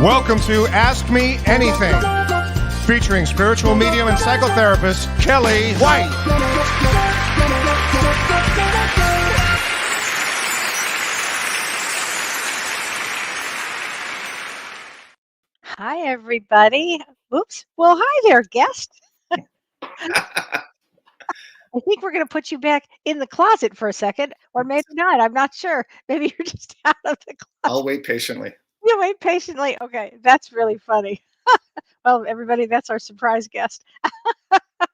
Welcome to Ask Me Anything, featuring spiritual medium and psychotherapist Kellee White. Hi, everybody. Oops. Well, hi there, guest. I think we're going to put you back in the closet for a second, or maybe not. I'm not sure. Maybe you're just out of the closet. I'll wait patiently. You wait patiently. Okay, that's really funny. Well, everybody, that's our surprise guest.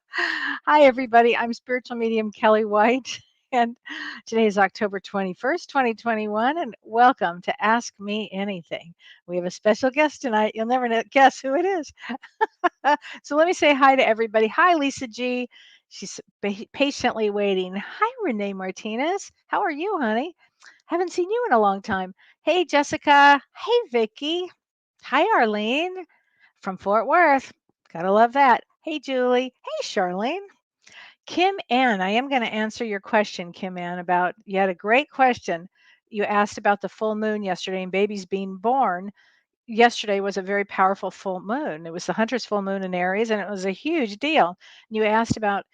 Hi, everybody. I'm spiritual medium Kellee White, and today is October 21st, 2021, and welcome to Ask Me Anything. We have a special guest tonight. You'll never guess who it is. So let me say hi to everybody. Hi, Lisa G. She's patiently waiting. Hi, Renee Martinez. How are you, honey? Haven't seen you in a long time. Hey, Jessica. Hey, Vicky. Hi, Arlene from Fort Worth. Gotta love that. Hey, Julie. Hey, Charlene. Kim Ann, I am going to answer your question, Kim Ann, about you had a great question. You asked about the full moon yesterday and babies being born. Yesterday was a very powerful full moon. It was the Hunter's full moon in Aries, and it was a huge deal. You asked about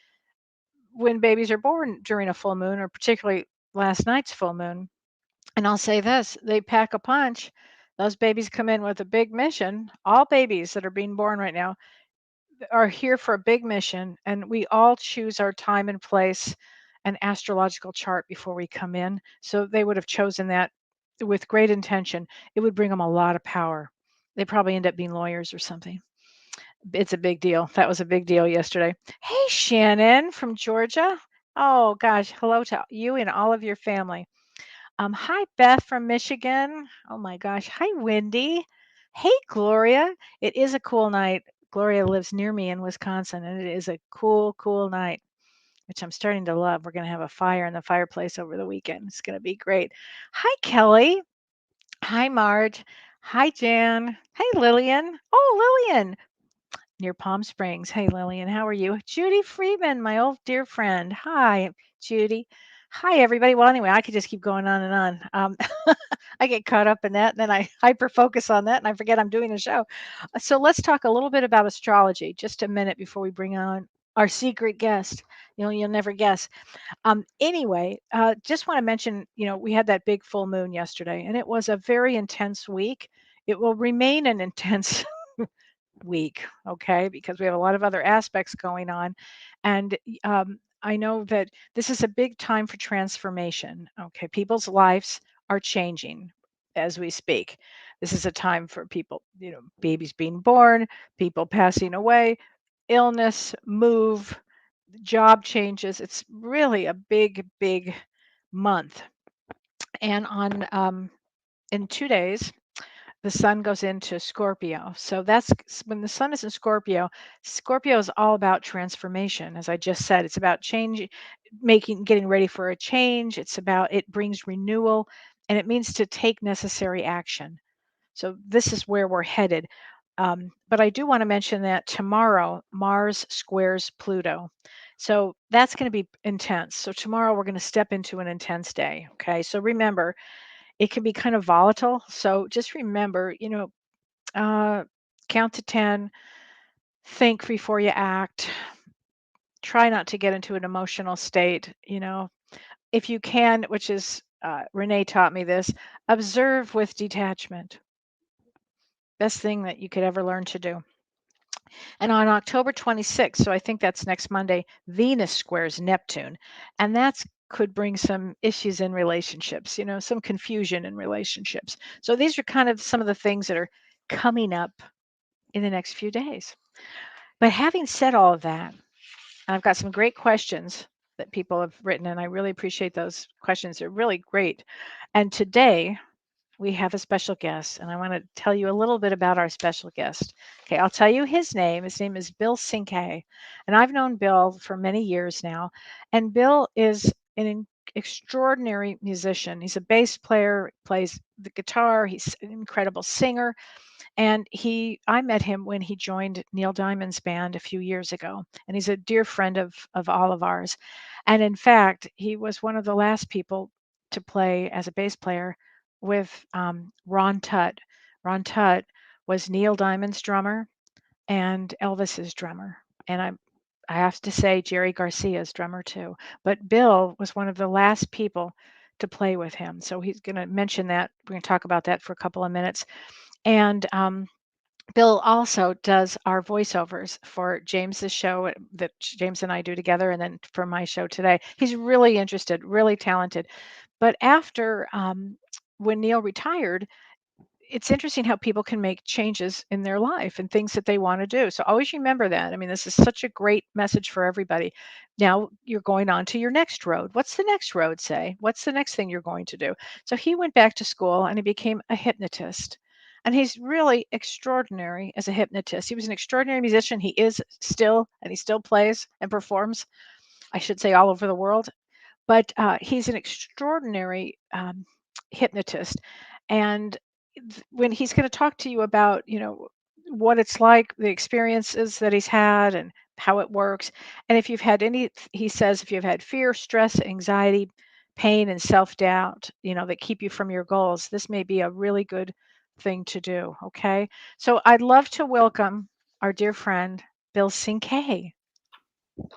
when babies are born during a full moon, or particularly last night's full moon. And I'll say this, they pack a punch. Those babies come in with a big mission. All babies that are being born right now are here for a big mission, and we all choose our time and place and astrological chart before we come in. So they would have chosen that with great intention. It would bring them a lot of power. They probably end up being lawyers or something. It's a big deal. That was a big deal yesterday. Hey, Shannon from Georgia. Oh gosh, hello to you and all of your family. Hi, Beth from Michigan. Oh my gosh. Hi, Wendy. Hey, Gloria. It is a cool night. Gloria lives near me in Wisconsin, and it is a cool, cool night, which I'm starting to love. We're going to have a fire in the fireplace over the weekend. It's going to be great. Hi, Kelly. Hi, Marge. Hi, Jan. Hey, Lillian. Oh, Lillian, near Palm Springs. Hey, Lillian, how are you? Judy Friedman, my old dear friend. Hi, Judy. Hi, everybody. Well, anyway, I could just keep going on and on. I get caught up in that, and then I hyper focus on that, and I forget I'm doing a show. So let's talk a little bit about astrology. Just a minute before we bring on our secret guest. You'll never guess. Anyway, just want to mention, we had that big full moon yesterday, and it was a very intense week. It will remain an intense week, okay, because we have a lot of other aspects going on. And I know that this is a big time for transformation. Okay, people's lives are changing as we speak. This is a time for people, babies being born, people passing away, illness, move, job changes. It's really a big, big month. And on in 2 days, the sun goes into Scorpio. So that's when the sun is in Scorpio. Scorpio is all about transformation. As I just said, it's about change, getting ready for a change. It brings renewal, and it means to take necessary action. So this is where we're headed. But I do want to mention that tomorrow, Mars squares Pluto. So that's going to be intense. So tomorrow we're going to step into an intense day. Okay. So remember, it can be kind of volatile. So just remember, count to 10, think before you act, try not to get into an emotional state. If you can, which is, Renee taught me this, observe with detachment. Best thing that you could ever learn to do. And on October 26th, so I think that's next Monday, Venus squares Neptune. And that's could bring some issues in relationships, some confusion in relationships. So these are kind of some of the things that are coming up in the next few days. But having said all of that, I've got some great questions that people have written, and I really appreciate those questions. They're really great. And today we have a special guest, and I want to tell you a little bit about our special guest. Okay, I'll tell you his name. His name is Bill Cinque, and I've known Bill for many years now. And Bill is an extraordinary musician. He's a bass player, plays the guitar. He's an incredible singer. And I met him when he joined Neil Diamond's band a few years ago. And he's a dear friend of all of ours. And in fact, he was one of the last people to play as a bass player with Ron Tutt. Ron Tutt was Neil Diamond's drummer and Elvis's drummer. And I have to say Jerry Garcia's drummer too. But Bill was one of the last people to play with him. So he's going to mention that. We're going to talk about that for a couple of minutes. And Bill also does our voiceovers for James's show that James and I do together, and then for my show today. He's really interested, really talented. But after when Neil retired, it's interesting how people can make changes in their life and things that they want to do. So always remember that. I mean, this is such a great message for everybody. Now you're going on to your next road. What's the next road say? What's the next thing you're going to do? So he went back to school and he became a hypnotist. And he's really extraordinary as a hypnotist. He was an extraordinary musician. He is still, and he still plays and performs, I should say, all over the world. But he's an extraordinary hypnotist. And when he's going to talk to you about, what it's like, the experiences that he's had and how it works. And if you've had any, he says, if you've had fear, stress, anxiety, pain, and self-doubt, that keep you from your goals, this may be a really good thing to do. Okay. So I'd love to welcome our dear friend, Bill Cinque. Well,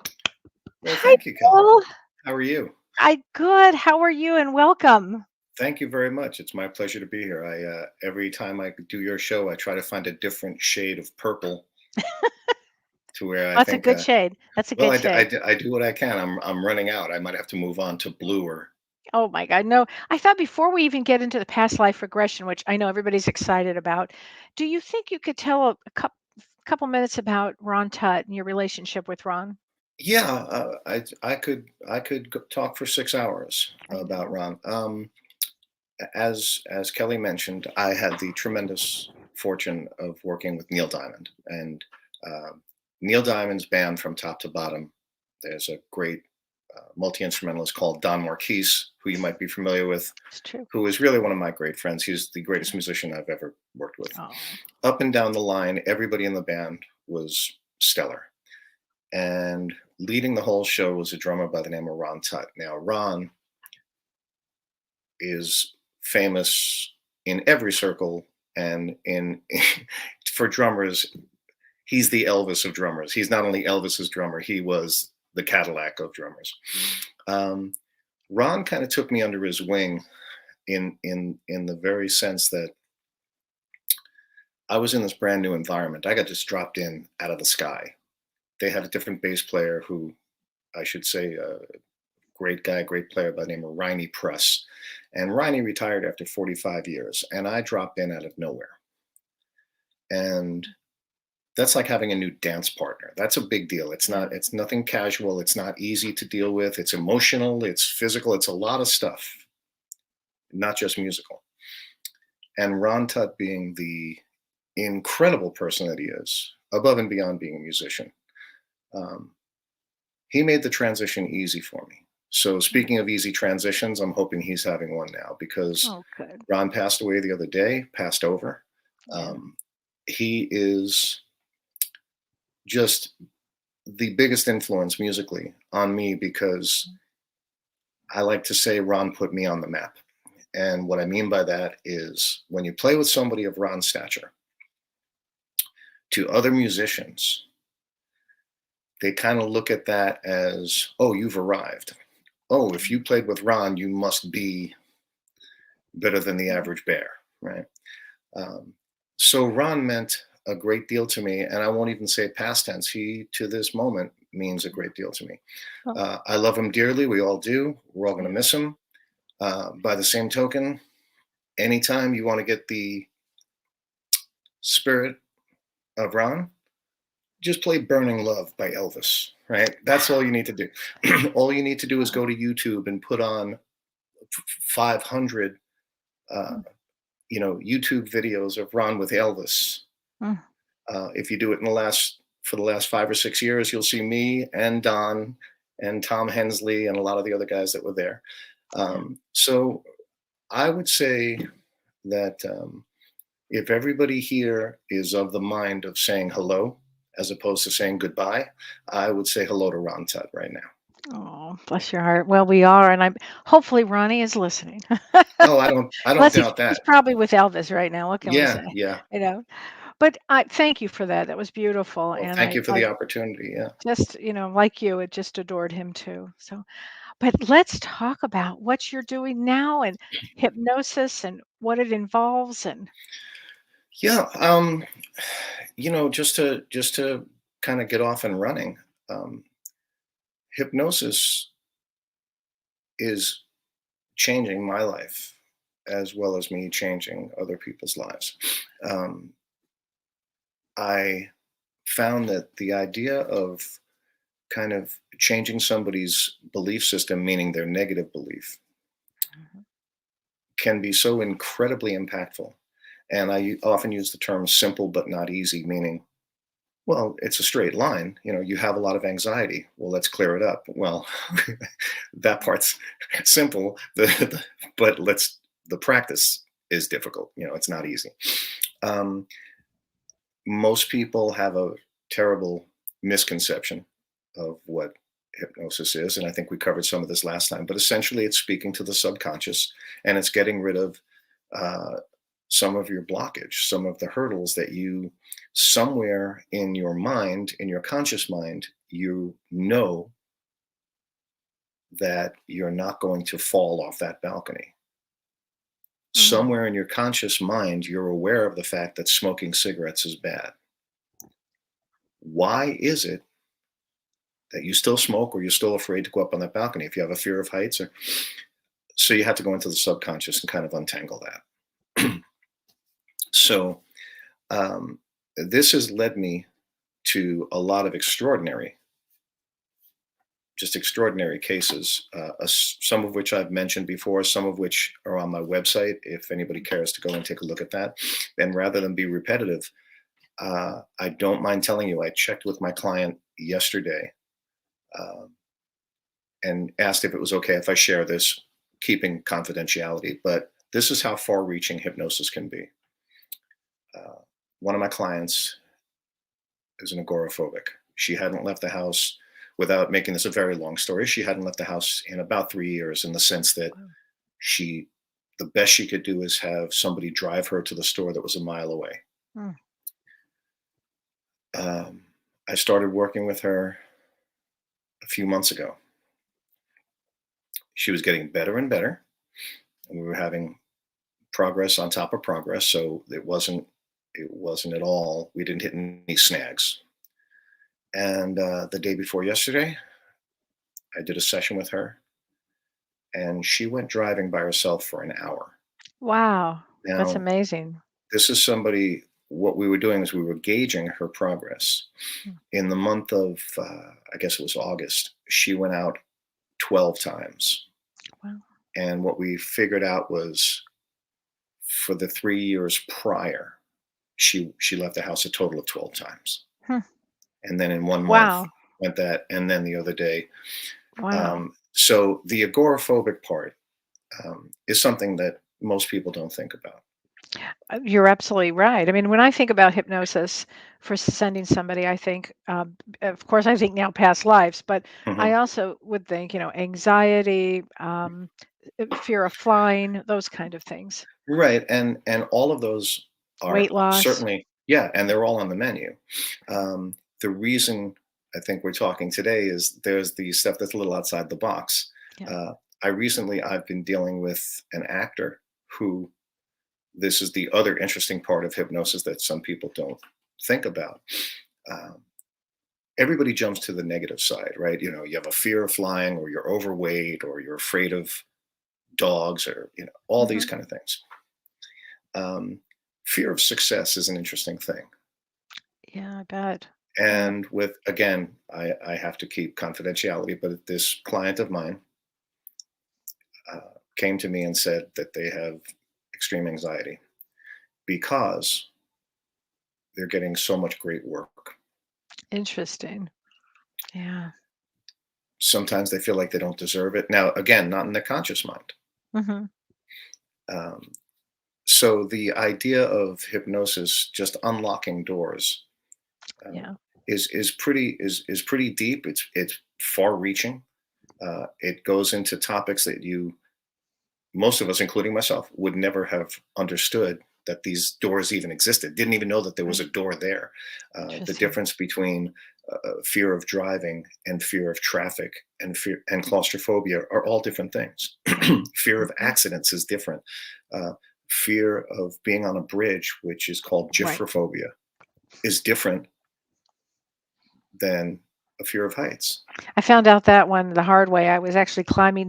Hi, thank you, Kelly. Bill. How are you? Good. How are you? And welcome. Thank you very much. It's my pleasure to be here. Every time I do your show, I try to find a different shade of purple to where I That's a think. good shade. That's a Well, good shade. I do what I can. I'm running out. I might have to move on to blue or. Oh my God. No, I thought before we even get into the past life regression, which I know everybody's excited about, do you think you could tell a couple minutes about Ron Tutt and your relationship with Ron? Yeah, I could talk for 6 hours I about know. Ron. As Kelly mentioned, I had the tremendous fortune of working with Neil Diamond, and Neil Diamond's band from top to bottom. There's a great multi-instrumentalist called Don Marquise, who you might be familiar with, It's true. who is really one of my great friends. He's the greatest musician I've ever worked with. Oh, Up and down the line, everybody in the band was stellar. And leading the whole show was a drummer by the name of Ron Tutt. Now, Ron is famous in every circle, and for drummers, he's the Elvis of drummers. He's not only Elvis's drummer, he was the Cadillac of drummers. Ron kind of took me under his wing in the very sense that I was in this brand new environment. I got just dropped in out of the sky. They had a different bass player who, I should say, great guy, great player by the name of Riney Press. And Riney retired after 45 years, and I dropped in out of nowhere. And that's like having a new dance partner. That's a big deal. It's nothing casual. It's not easy to deal with. It's emotional, it's physical, it's a lot of stuff, not just musical. And Ron Tutt, being the incredible person that he is, above and beyond being a musician, he made the transition easy for me. So speaking of easy transitions, I'm hoping he's having one now, because good. Ron passed away the other day, passed over. Yeah. He is just the biggest influence musically on me, because I like to say Ron put me on the map. And what I mean by that is, when you play with somebody of Ron's stature, to other musicians, they kind of look at that as, oh, you've arrived. Oh, if you played with Ron, you must be better than the average bear, right? So Ron meant a great deal to me, and I won't even say past tense. He, to this moment, means a great deal to me. I love him dearly. We all do. We're all going to miss him. By the same token, anytime you want to get the spirit of Ron, just play Burning Love by Elvis, right? That's all you need to do. All you need to do is go to YouTube and put on 500 YouTube videos of Ron with Elvis. If you do it for the last 5 or 6 years, you'll see me and Don and Tom Hensley and a lot of the other guys that were there. So I would say that if everybody here is of the mind of saying hello as opposed to saying goodbye, I would say hello to Ron Tutt right now. Oh, bless your heart. Well, we are, and hopefully Ronnie is listening. Oh, I don't doubt that. He's probably with Elvis right now. What can we say? Yeah. You know. But I thank you for that. That was beautiful, Well, and thank I you for the opportunity. Yeah. just, like you, it just adored him too. So, but let's talk about what you're doing now and hypnosis and what it involves and Yeah. Just to kind of get off and running, um, hypnosis is changing my life as well as me changing other people's lives. Um, I found that the idea of kind of changing somebody's belief system, meaning their negative belief, Mhm. can be so incredibly impactful. And often use the term simple but not easy, meaning, well, it's a straight line. You have a lot of anxiety. Well, let's clear it up. Well, that part's simple, but the practice is difficult. It's not easy. Um, Most people have a terrible misconception of what hypnosis is. And I think we covered some of this last time, but essentially it's speaking to the subconscious, and it's getting rid of uh, some of your blockage, some of the hurdles that you, somewhere in your mind, in your conscious mind, that you're not going to fall off that balcony. Mm. Somewhere in your conscious mind, you're aware of the fact that smoking cigarettes is bad. Why is it that you still smoke, or you're still afraid to go up on that balcony? If you have a fear of heights, or so, you have to go into the subconscious and kind of untangle that. So this has led me to a lot of extraordinary cases, some of which I've mentioned before, some of which are on my website if anybody cares to go and take a look at that. And rather than be repetitive, I don't mind telling you, I checked with my client yesterday, uh, and asked if it was okay if I share this, keeping confidentiality. But this is how far reaching hypnosis can be. Uh, One of my clients is an agoraphobic. She hadn't left the house, without making this a very long story, she hadn't left the house in about 3 years, in the sense that Wow. she, the best she could do is have somebody drive her to the store that was a mile away. Mm. Um, I started working with her a few months ago. She was getting better and better, and we were having progress on top of progress. So it wasn't at all. We didn't hit any snags. And the day before yesterday, I did a session with her, and she went driving by herself for an hour. Wow, that's Now, amazing. this is somebody. What we were doing is we were gauging her progress. Mm. In the month of, I guess it was August, she went out 12 times. Wow. And what we figured out was, for the 3 years prior, she left the house a total of 12 times. Hmm. And then in one month Wow. went that, and then the other day. Wow. So the agoraphobic part is something that most people don't think about. You're absolutely right. I mean, when I think about hypnosis for sending somebody, I think, of course, I think now past lives, but I Mhm. also would think, anxiety, fear of flying, those kind of things, Right, and all of those weight are loss. certainly, yeah, and they're all on the menu. The reason I think we're talking today is there's the stuff that's a little outside the box. Yeah. Uh, I've been dealing with an actor who, this is the other interesting part of hypnosis that some people don't think about. Um, Everybody jumps to the negative side, right? You have a fear of flying, or you're overweight, or you're afraid of dogs, or all these Hmm. kind of things. Um, Fear of success is an interesting thing. Yeah, I bet. Yeah. And with, again, I have to keep confidentiality, but this client of mine came to me and said that they have extreme anxiety because they're getting so much great work. Interesting. Yeah. Sometimes they feel like they don't deserve it. Now, again, not in their conscious mind. Hmm. Um, so the idea of hypnosis just unlocking doors, um, Yeah. is pretty deep. It's far reaching. It goes into topics that most of us, including myself, would never have understood that these doors even existed, didn't even know that there was a door there. The Interesting. difference between fear of driving and fear of traffic and fear and claustrophobia are all different things. Fear of Mhm. accidents is different. Uh, Fear of being on a bridge, which is called Right. gyphophobia, is different than a fear of heights. I found out that one the hard way. I was actually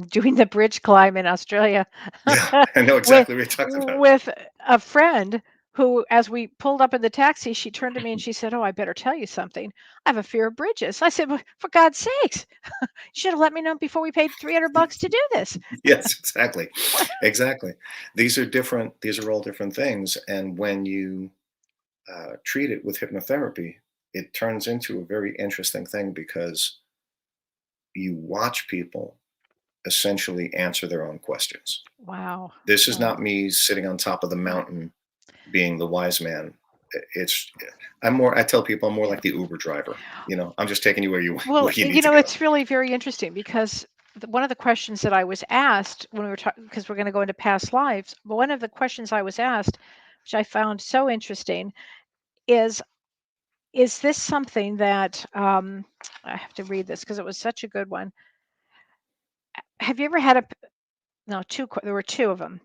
doing the bridge climb in Australia Yeah, I know with exactly what you're talking about. with a friend who, as we pulled up in the taxi, she turned to me and she said, "Oh, I better tell you something. I have a fear of bridges." I said, "Well, for God's sakes, you should have let me know before we paid $300 to do this." Yes, exactly. Exactly. These are different, these are all different things. And when you treat it with hypnotherapy, it turns into a very interesting thing because you watch people essentially answer their own questions. Wow. This is Wow. not me sitting on top of the mountain being the wise man. It's I'm more I tell people I'm more Yeah. like the Uber driver. I'm just taking you where you Well, where you need to go. it's really very interesting because one of the questions that I was asked when we were talking, because we're going to go into past lives, but one of the questions I was asked, which I found so interesting, is is this something that I have to read this because it was such a good one. Have you ever had no, there were two of them.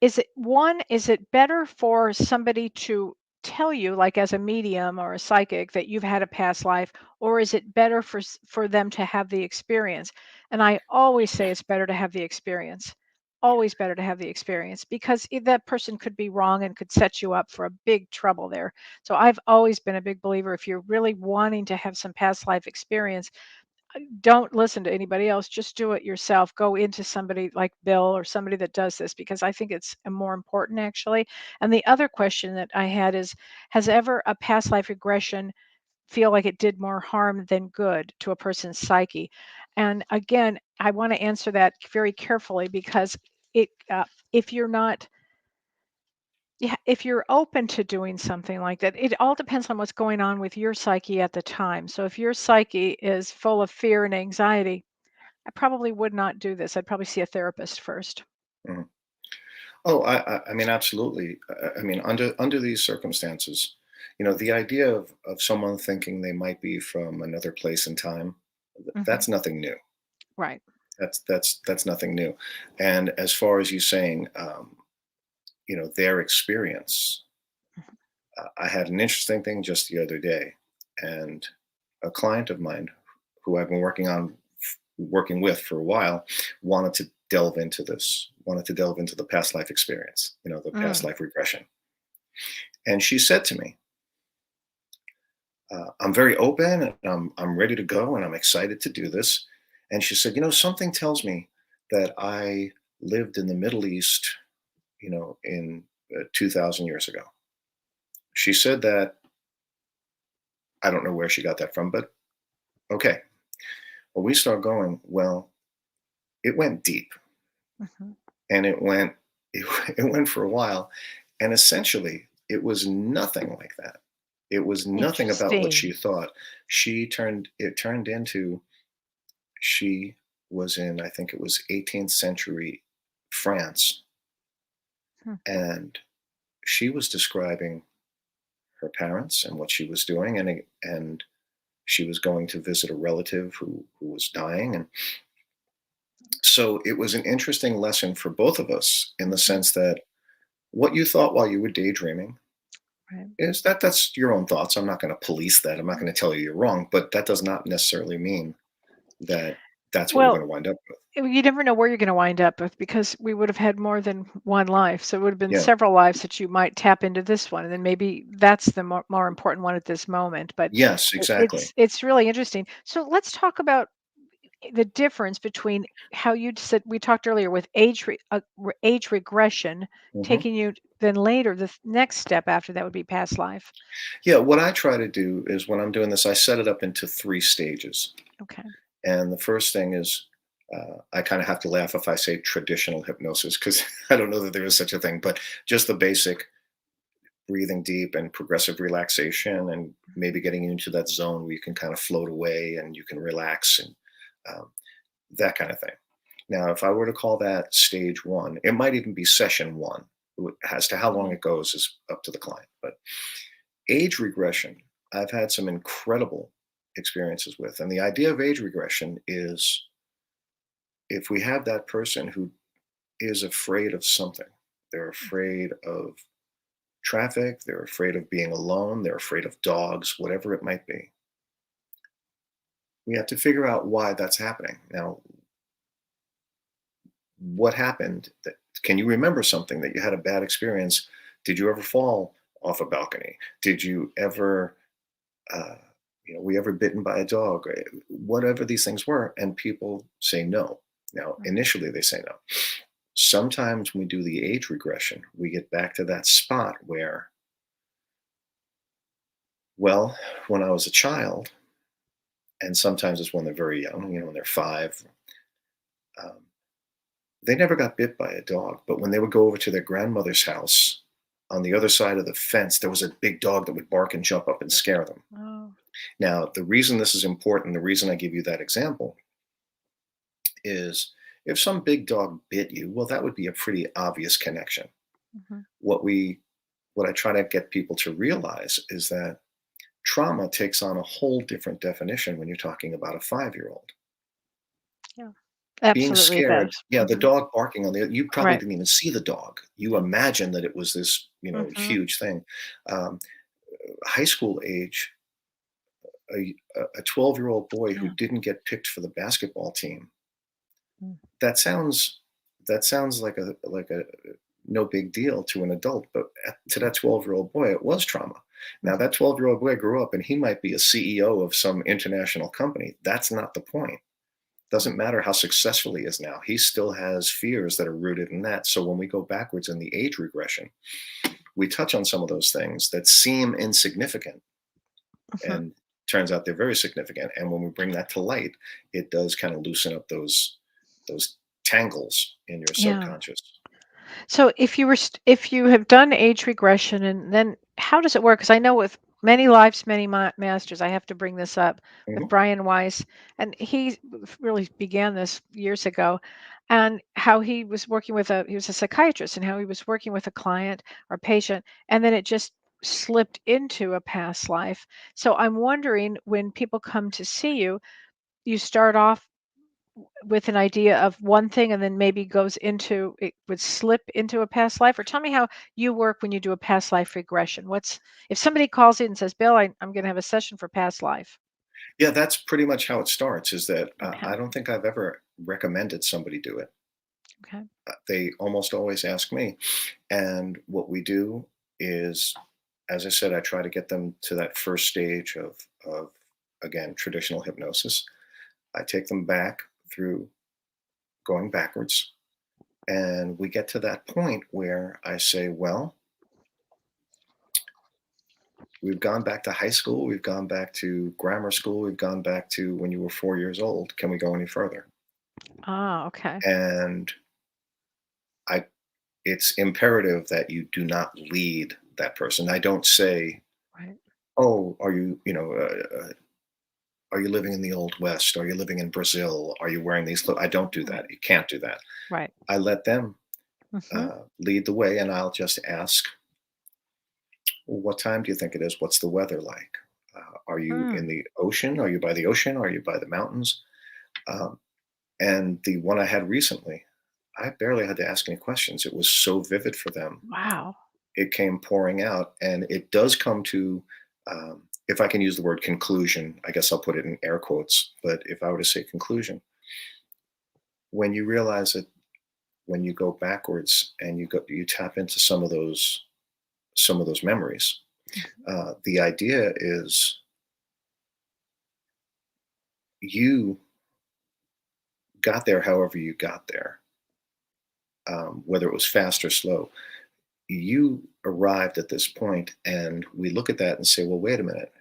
Is it better for somebody to tell you, like as a medium or a psychic, that you've had a past life, or is it better for them to have the experience? And I always say it's better to have the experience. Always better to have the experience because that person could be wrong and could set you up for a big trouble there. So I've always been a big believer if you're really wanting to have some past life experience, don't listen to anybody else. Just do it yourself. Go into somebody like Bill or somebody that does this because I think it's more important actually. And the other question that I had is, has ever a past life regression feel like it did more harm than good to a person's psyche? And again, I want to answer that very carefully because if you're not, yeah, if you're open to doing something like that, it all depends on what's going on with your psyche at the time. So if your psyche is full of fear and anxiety, I probably would not do this. I'd probably see a therapist first. Mhm. Oh, I mean, absolutely. I mean, under these circumstances, the idea of someone thinking they might be from another place and time, Mhm. that's nothing new. Right. That's nothing new. And as far as you saying, their experience, Mhm. I had an interesting thing just the other day, and a client of mine who I've been working with for a while wanted to delve into this, wanted to delve into the past life experience, the past Mm. life regression. And she said to me, I'm very open and I'm ready to go and I'm excited to do this. And she said, something tells me that I lived in the Middle East, in 2,000 years ago. She said that. I don't know where she got that from, but okay. Well, we start going, well, it went deep Mhm. and it, it went for a while. And essentially, it was nothing like that. It was nothing about what Interesting. she thought. It turned into, she was in, I think it was 18th century France. Hmm. And she was describing her parents and what she was doing. And she was going to visit a relative who was dying. And so it was an interesting lesson for both of us in the Mhm. sense that what you thought while you were daydreaming Right. is that's your own thoughts. I'm not going to police that. I'm not going to tell you you're wrong, but that does not necessarily mean that that's what we're Well, going to wind up with. you never know where you're going to wind up with because we would have had more than one life. So it would have been Yeah. several lives that you might tap into this one. And then maybe that's the more important one at this moment. But Yes, exactly. it's really interesting. So let's talk about the difference between how you said we talked earlier with age regression Hmm. taking you then later next step after that would be past life. Yeah. What I try to do is when I'm doing this, I set it up into 3 stages. Okay. And the first thing is, I kind of have to laugh if I say traditional hypnosis because I don't know that there is such a thing, but just the basic breathing deep and progressive relaxation and maybe getting into that zone where you can kind of float away and you can relax and um, that kind of thing. Now, if I were to call that stage one, it might even be session one. As to how long it goes is up to the client. But age regression, I've had some incredible experiences with. And the idea of age regression is if we have that person who is afraid of something, they're afraid of traffic, they're afraid of being alone, they're afraid of dogs, whatever it might be. We have to figure out why that's happening. Now, what happened? Can you remember something that you had a bad experience? Did you ever fall off a balcony? Did you ever, uh, were you ever bitten by a dog? Whatever these things were, and people say no. Now, initially they say no. Sometimes when we do the age regression, we get back to that spot where, well, when I was a child, and sometimes it's when they're very young, when they're 5, um, they never got bit by a dog. But when they would go over to their grandmother's house, on the other side of the fence, there was a big dog that would bark and jump up and scare them. Oh. Now, the reason this is important, the reason I give you that example is if some big dog bit you, well, that would be a pretty obvious connection. Mhm. What I try to get people to realize is that trauma takes on a whole different definition when you're talking about a 5-year-old. Yeah. Being Absolutely it scared, does. yeah, the Mhm. dog barking on you probably Right. didn't even see the dog. You imagine that it was this, Mhm. huge thing. Um, High school age, a 12-year-old boy who Yeah. didn't get picked for the basketball team. Mm. That sounds like a no big deal to an adult, but to that 12-year-old boy, it was trauma. Now, Mhm. that 12-year-old boy grew up and he might be a CEO of some international company. That's not the point. Doesn't matter how successful he is now. He still has fears that are rooted in that. So when we go backwards in the age regression, we touch on some of those things that seem insignificant Mhm. and turns out they're very significant. And when we bring that to light, it does kind of loosen up those tangles in your Yeah. subconscious. So if you have done age regression, and then how does it work? Because I know with many lives, many masters, I have to bring this up with Mhm. Brian Weiss, and he really began this years ago, and how he was a psychiatrist, and how he was working with a client or patient, and then it just slipped into a past life. So I'm wondering, when people come to see you, you start off with an idea of one thing, and then maybe it would slip into a past life? Or tell me how you work when you do a past life regression. What's If somebody calls in and says, Bill, I'm going to have a session for past life? Yeah, that's pretty much how it starts. Is that Okay. I don't think I've ever recommended somebody do it. Okay. They almost always ask me, and what we do is, as I said, I try to get them to that first stage of again traditional hypnosis. I take them back through going backwards, and we get to that point where I say, well, we've gone back to high school, we've gone back to grammar school, we've gone back to when you were 4 years old. Can we go any further? Ah, okay. And I, it's imperative that you do not lead that person. I don't say, Right. "Oh, are you living in the old west? Are you living in Brazil? Are you wearing these clothes?" I don't do Right. that. You can't do that. Right. I let them Mm-hmm. lead the way, and I'll just ask, "Well, what time do you think it is? What's the weather like? Are you Mm. in the ocean? Are you by the ocean? Are you by the mountains?" Um, and the one I had recently, I barely had to ask any questions. It was so vivid for them. Wow. It came pouring out, and it does come to, if I can use the word conclusion, I guess I'll put it in air quotes. But if I were to say conclusion, when you realize that when you go backwards and you tap into some of those memories, the idea is you got there however you got there, whether it was fast or slow. You arrived at this point, and we look at that and say, well, wait a minute.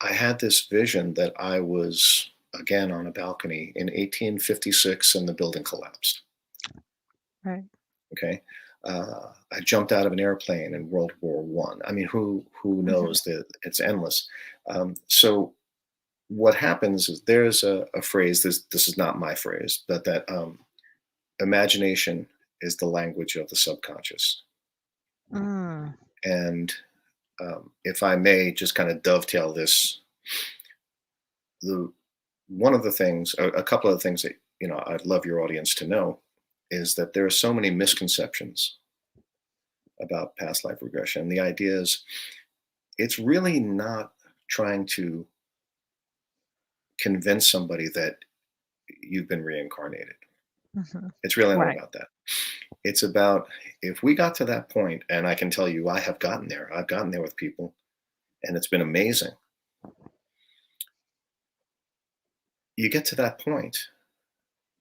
I had this vision that I was again on a balcony in 1856 and the building collapsed. Right. Okay. I jumped out of an airplane in World War One. I mean, who Mm-hmm. knows that it's endless. So what happens is there's a phrase. This is not my phrase, but that imagination is the language of the subconscious. Mm. And if I may just kind of dovetail this, the one of the things, a couple of the things that I'd love your audience to know is that there are so many misconceptions about past life regression. The idea is it's really not trying to convince somebody that you've been reincarnated. Hmm. It's really not Right. about that. It's about, if we got to that point, and I can tell you I have gotten there. I've gotten there with people, and it's been amazing. You get to that point,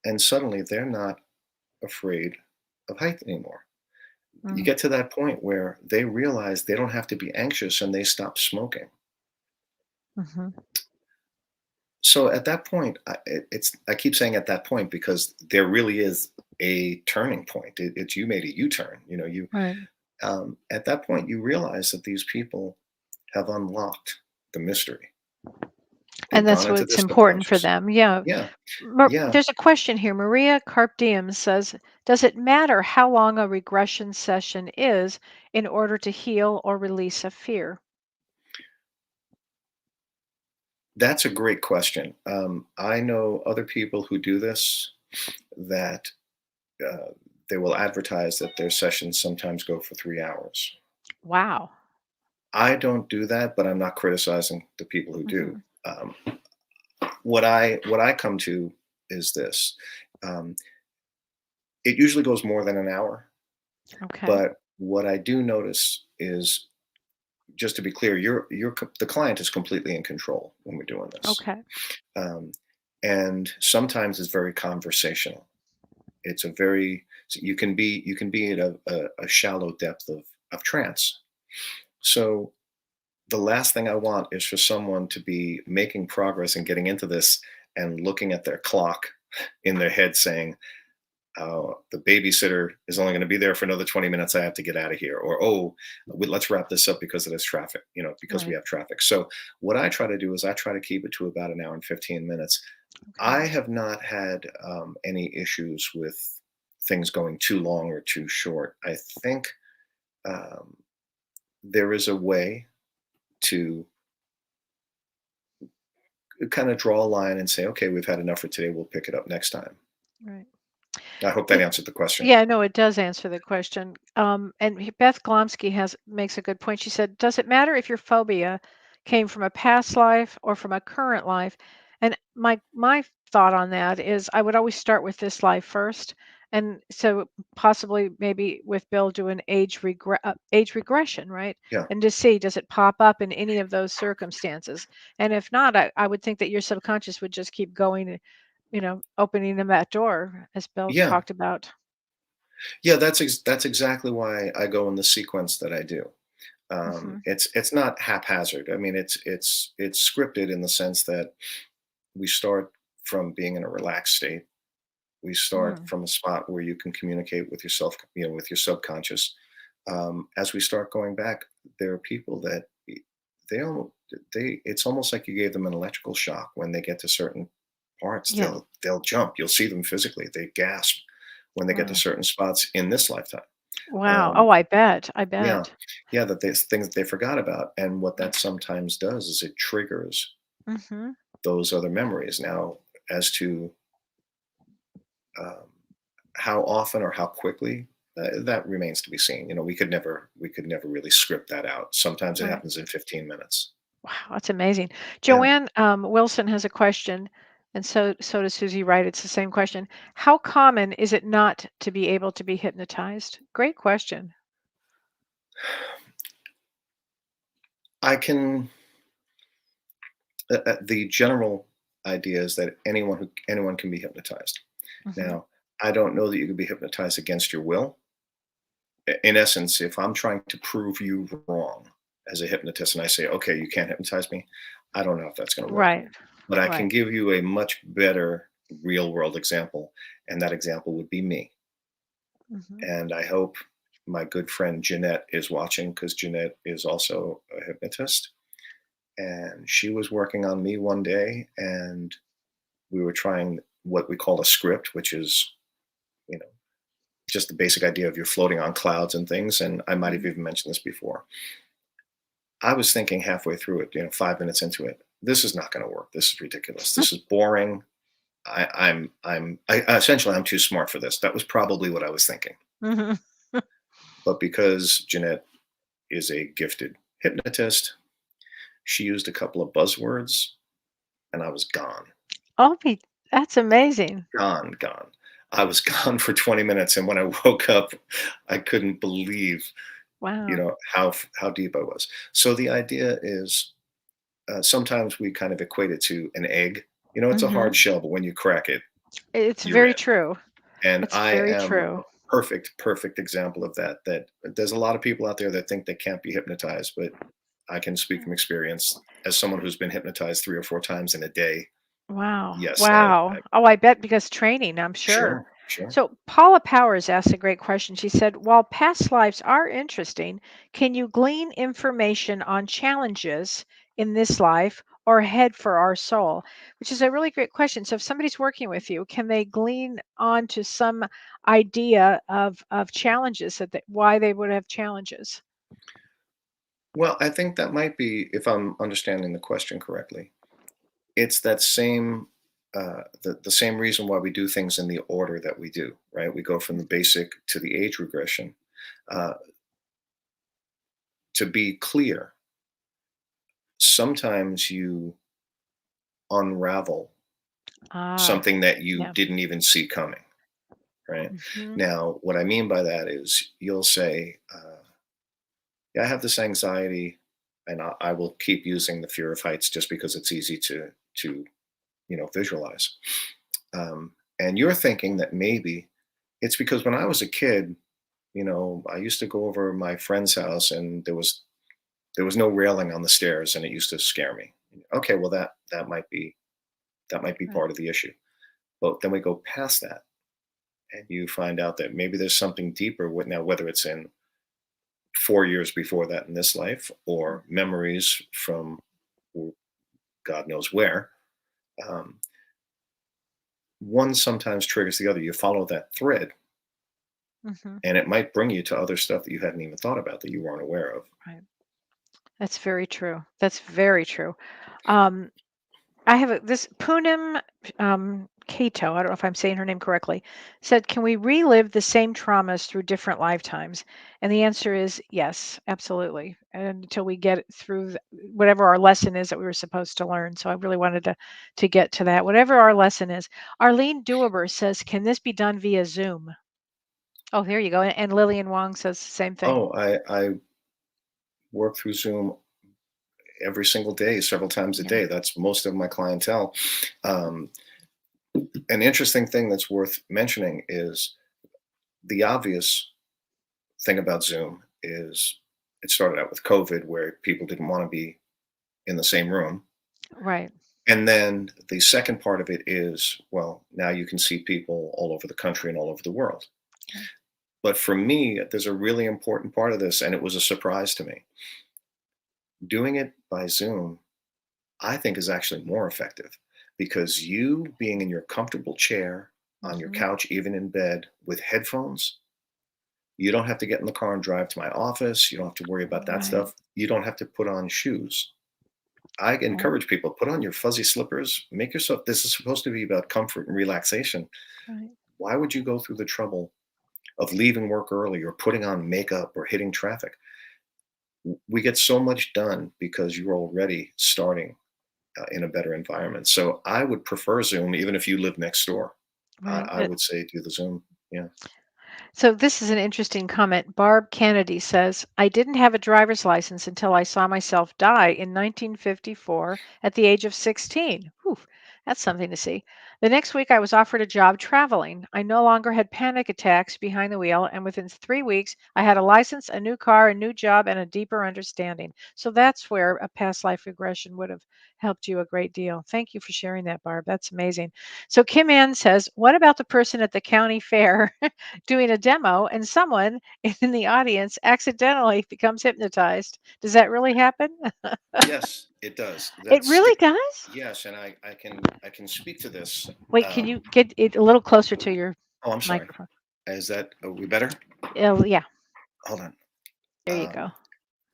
and suddenly they're not afraid of height anymore. You Mm. get to that point where they realize they don't have to be anxious, and they stop smoking. Hmm. So at that point, I keep saying at that point because there really is a turning point. It's you made a U-turn. Right. At that point you realize that these people have unlocked the mystery. They've And that's gone into what's their important for subconscious. them. Yeah. Yeah, yeah. There's a question here. Maria Carp Diem says, does it matter how long a regression session is in order to heal or release a fear? That's a great question. I know other people who do this that uh, they will advertise that their sessions sometimes go for 3 hours. Wow. I don't do that, but I'm not criticizing the people who do. Hmm. Um, what I come to is this: um, it usually goes more than an hour, Okay. but what I do notice is, just to be clear, the client is completely in control when we're doing this, Okay. um, and sometimes it's very conversational. It's a very so you can be at a shallow depth of trance. So the last thing I want is for someone to be making progress and getting into this and looking at their clock in their head saying, the babysitter is only going to be there for another 20 minutes. I have to get out of here. Or, oh, let's wrap this up because of this traffic, because we Right. have traffic. So what I try to do is I try to keep it to about an hour and 15 minutes. Okay. I have not had any issues with things going too long or too short. I think um, there is a way to kind of draw a line and say, okay, we've had enough for today. We'll pick it up next time. Right. I hope that answered the question. Yeah, no, it does answer the question. And Beth Glomsky makes a good point. She said, "Does it matter if your phobia came from a past life or from a current life?" And my thought on that is, I would always start with this life first, and so possibly maybe with Bill do an age regression, right? Yeah. And to see, does it pop up in any of those circumstances? And if not, I would think that your subconscious would just keep going, opening them that door, as Bill Yeah. talked about. Yeah. That's exactly why I go in the sequence that I do. Mhm. It's not haphazard. I mean, it's scripted in the sense that we start from being in a relaxed state. We start Mm. from a spot where you can communicate with yourself, with your subconscious. As we start going back, there are people that they don't, it's almost like you gave them an electrical shock. When they get to certain parts, Yeah. they'll jump. You'll see them physically. They gasp when they get to Wow. certain spots in this lifetime. Wow. Um, Oh, I bet. I yeah, bet. yeah, that there's things that they forgot about, and what that sometimes does is it triggers Mhm. those other memories. Now, as to um, how often or how quickly, that remains to be seen. We could never really script that out. Sometimes it Right. happens in 15 minutes. Wow, that's amazing. Yeah. Joanne Wilson has a question, and so does Susie Wright. It's the same question. How common is it not to be able to be hypnotized? Great question. I can. The general idea is that anyone can be hypnotized. Hmm. Now, I don't know that you can be hypnotized against your will. In essence, if I'm trying to prove you wrong as a hypnotist and I say, okay, you can't hypnotize me, I don't know if that's going to work. Right. But I can Right. give you a much better real world example. And that example would be me. Hmm. And I hope my good friend Jeanette is watching, because Jeanette is also a hypnotist. And she was working on me one day, and we were trying what we call a script, which is, you know, just the basic idea of you're floating on clouds and things. And I might have even mentioned this before. I was thinking halfway through it, 5 minutes into it, this is not going to work. This is ridiculous. This is boring. Essentially, I'm too smart for this. That was probably what I was thinking. Mhm. But because Jeanette is a gifted hypnotist, she used a couple of buzzwords and I was gone, Oh, that's amazing. gone. I was gone for 20 minutes. And when I woke up, I couldn't believe, Wow. how deep I was. So the idea is sometimes we kind of equate it to an egg. It's a Mhm. hard shell, but when you crack it, It's you're very in. true. And It's I very am a true. perfect example of that. That there's a lot of people out there that think they can't be hypnotized, but I can speak from experience as someone who's been hypnotized 3 or 4 times in a day. Wow. Yes, Wow. Oh, I bet because training, I'm sure. sure. So Paula Powers asked a great question. She said, while past lives are interesting, can you glean information on challenges in this life or head for our soul? Which is a really great question. So if somebody's working with you, can they glean onto some idea of challenges why they would have challenges? Well, I think that might be, if I'm understanding the question correctly, it's that same the same reason why we do things in the order that we do, right? We go from the basic to the age regression. Uh, to be clear, sometimes you unravel Ah, something that you yeah. didn't even see coming, right? Hmm. Now, what I mean by that is you'll say, yeah, I have this anxiety, and I will keep using the fear of heights just because it's easy to visualize. And you're thinking that maybe it's because when I was a kid, I used to go over my friend's house and there was no railing on the stairs and it used to scare me. Okay, well that might be Right. part of the issue. But then we go past that and you find out that maybe there's something deeper now, whether it's in 4 years before that in this life or memories from God knows where. Um, one sometimes triggers the other. You follow that thread, Hmm. and it might bring you to other stuff that you hadn't even thought about that you weren't aware of. Right. That's very true. That's very true. Um, I have this Poonam Kato, I don't know if I'm saying her name correctly, said, can we relive the same traumas through different lifetimes? And the answer is yes, absolutely. And until we get it through whatever our lesson is that we were supposed to learn. So I really wanted to get to that, whatever our lesson is. Arlene Dueber says, can this be done via Zoom? Oh, there you go. And Lillian Wong says the same thing. Oh, I work through Zoom every single day, several times a Yeah. day. That's most of my clientele. Um, an interesting thing that's worth mentioning is the obvious thing about Zoom is it started out with COVID, where people didn't want to be in the same room. Right. And then the second part of it is, well, now you can see people all over the country and all over the world. Yeah. But for me, there's a really important part of this, and it was a surprise to me. Doing it by Zoom, I think, is actually more effective because you being in your comfortable chair, on your Hmm. couch, even in bed with headphones, you don't have to get in the car and drive to my office. You don't have to worry about that Right. stuff. You don't have to put on shoes. I Right. encourage people, put on your fuzzy slippers, make yourself, this is supposed to be about comfort and relaxation. Right. Why would you go through the trouble of leaving work early or putting on makeup or hitting traffic? We get so much done because you're already starting in a better environment. So I would prefer Zoom, even if you live next door. Right. I would say do the Zoom. Yeah. So this is an interesting comment. Barb Kennedy says, I didn't have a driver's license until I saw myself die in 1954 at the age of 16. Whew, that's something to see. The next week, I was offered a job traveling. I no longer had panic attacks behind the wheel, and within 3 weeks, I had a license, a new car, a new job, and a deeper understanding. So that's where a past life regression would have helped you a great deal. Thank you for sharing that, Barb. That's amazing. So Kim Ann says, what about the person at the county fair doing a demo and someone in the audience accidentally becomes hypnotized? Does that really happen? Yes, it does. It That's really does? yes, and I can speak to this. Wait, can you get it a little closer to your Oh, I'm sorry. microphone? Are we better? Yeah, Hold on. there you go.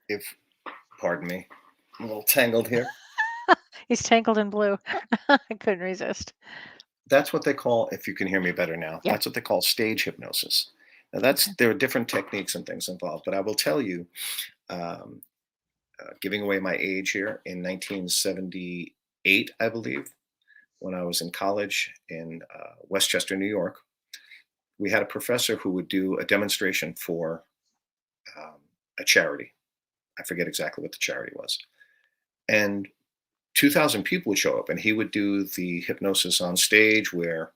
If, pardon me, I'm a little tangled here. He's tangled in blue. I couldn't resist. That's what they call, if you can hear me better now, Yeah. that's what they call stage hypnosis. Now, Okay. there are different techniques and things involved, but I will tell you, um, giving away my age here, in 1978, I believe, when I was in college in Westchester, New York, we had a professor who would do a demonstration for um, a charity. I forget exactly what the charity was. And 2,000 people would show up, and he would do the hypnosis on stage where